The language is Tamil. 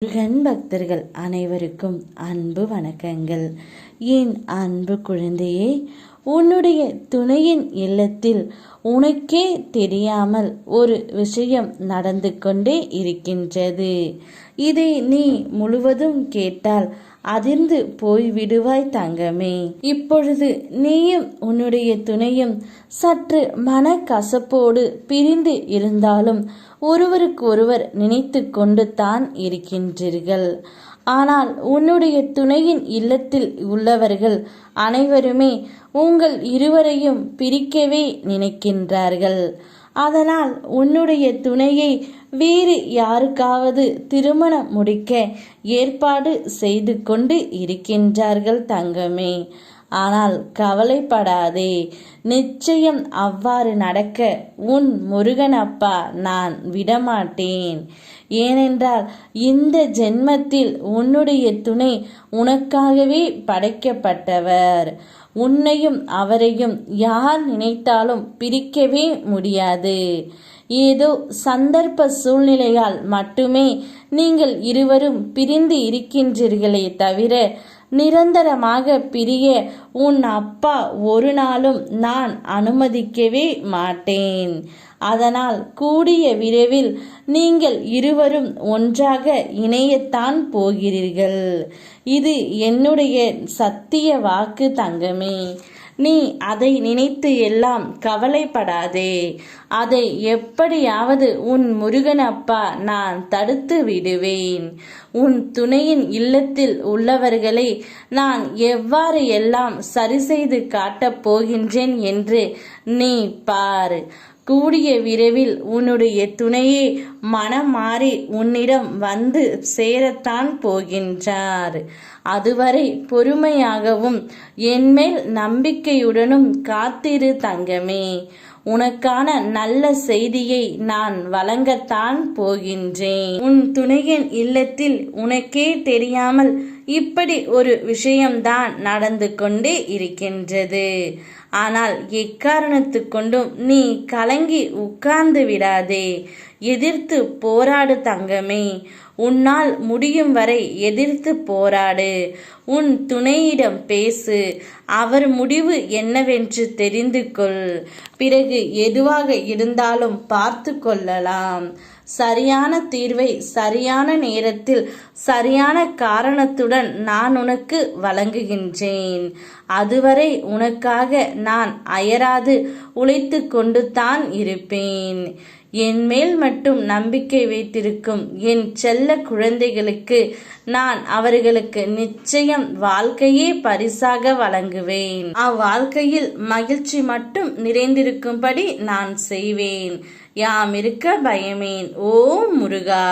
முருகன் பக்தர்கள் அனைவருக்கும் அன்பு வணக்கங்கள். என் அன்பு குழந்தையே, உன்னுடைய துணையின் இல்லத்தில் உனக்கே தெரியாமல் ஒரு விஷயம் நடந்து கொண்டே இருக்கின்றது. இதை நீ முழுவதும் கேட்டால் அதிர்ந்து போய்விடுவாய் தங்கமே. இப்பொழுது நீயும் உன்னுடைய துணையும் சற்று மனக்கசப்போடு பிரிந்து இருந்தாலும் ஒருவருக்கொருவர் நினைத்து கொண்டு தான் இருக்கின்றீர்கள். ஆனால் உன்னுடைய துணையின் இல்லத்தில் உள்ளவர்கள் அனைவருமே உங்கள் இருவரையும் பிரிக்கவே நினைக்கின்றார்கள். அதனால் உன்னுடைய துணையை வேறு யாருக்காவது திருமணம் முடிக்க ஏற்பாடு செய்து கொண்டு இருக்கின்றார்கள் தங்கமே. ஆனால் கவலைப்படாதே, நிச்சயம் அவ்வாறு நடக்க உன் முருகன் அப்பா நான் விடமாட்டேன். ஏனென்றால் இந்த ஜென்மத்தில் உன்னுடைய துணை உனக்காகவே படைக்கப்பட்டவர். உன்னையும் அவரையும் யார் நினைத்தாலும் பிரிக்கவே முடியாது. ஏதோ சந்தர்ப்ப சூழ்நிலையால் மட்டுமே நீங்கள் இருவரும் பிரிந்து இருக்கின்றீர்களே தவிர நிரந்தரமாக பிரிய உன் அப்பா ஒரு நாளும் நான் அனுமதிக்கவே மாட்டேன். அதனால் கூடிய விரைவில் நீங்கள் இருவரும் ஒன்றாக இணையத்தான் போகிறீர்கள். இது என்னுடைய சத்திய வாக்கு தங்கமே. நீ அதை நினைத்து எல்லாம் கவலைப்படாதே. அதை எப்படியாவது உன் முருகன் அப்பா நான் தடுத்து விடுவேன். உன் துணையின் இல்லத்தில் உள்ளவர்களை நான் எவ்வாறு எல்லாம் சரி செய்து காட்டப் போகின்றேன் என்று நீ பார். கூடிய விரைவில் உன்னுடைய துணையே மனம் மாறி உன்னிடம் வந்து சேரத்தான் போகின்றார். அதுவரை பொறுமையாகவும் என்மேல் நம்பிக்கையுடனும் காத்திரு தங்கமே. உனக்கான நல்ல செய்தியை நான் வழங்கத்தான் போகின்றேன். உன் துணையின் இல்லத்தில் உனக்கே தெரியாமல் இப்படி ஒரு விஷயம்தான் நடந்து கொண்டே இருக்கின்றது. ஆனால் எக்காரணத்து கொண்டும் நீ கலங்கி உட்கார்ந்து விடாதே. எதிர்த்து போராடு தங்கமே. உன்னால் முடியும் வரை எதிர்த்து போராடு. உன் துணையிடம் பேசு. அவர் முடிவு என்னவென்று தெரிந்து கொள். பிறகு எதுவாக இருந்தாலும் பார்த்து கொள்ளலாம். சரியான தீர்வை சரியான நேரத்தில் சரியான காரணத்துடன் நான் உனக்கு வழங்குகின்றேன். அதுவரை உனக்காக நான் அயராது உழைத்து கொண்டு தான் இருப்பேன். என் மேல் மட்டும் நம்பிக்கை வைத்திருக்கும் என் செல்ல குழந்தைகளுக்கு நான் அவர்களுக்கு நிச்சயம் வாழ்க்கையே பரிசாக வழங்குவேன். அவ்வாழ்க்கையில் மகிழ்ச்சி மட்டும் நிறைந்திருக்கும்படி நான் செய்வேன். யாம் இருக்க பயமேன். ஓ முருகா.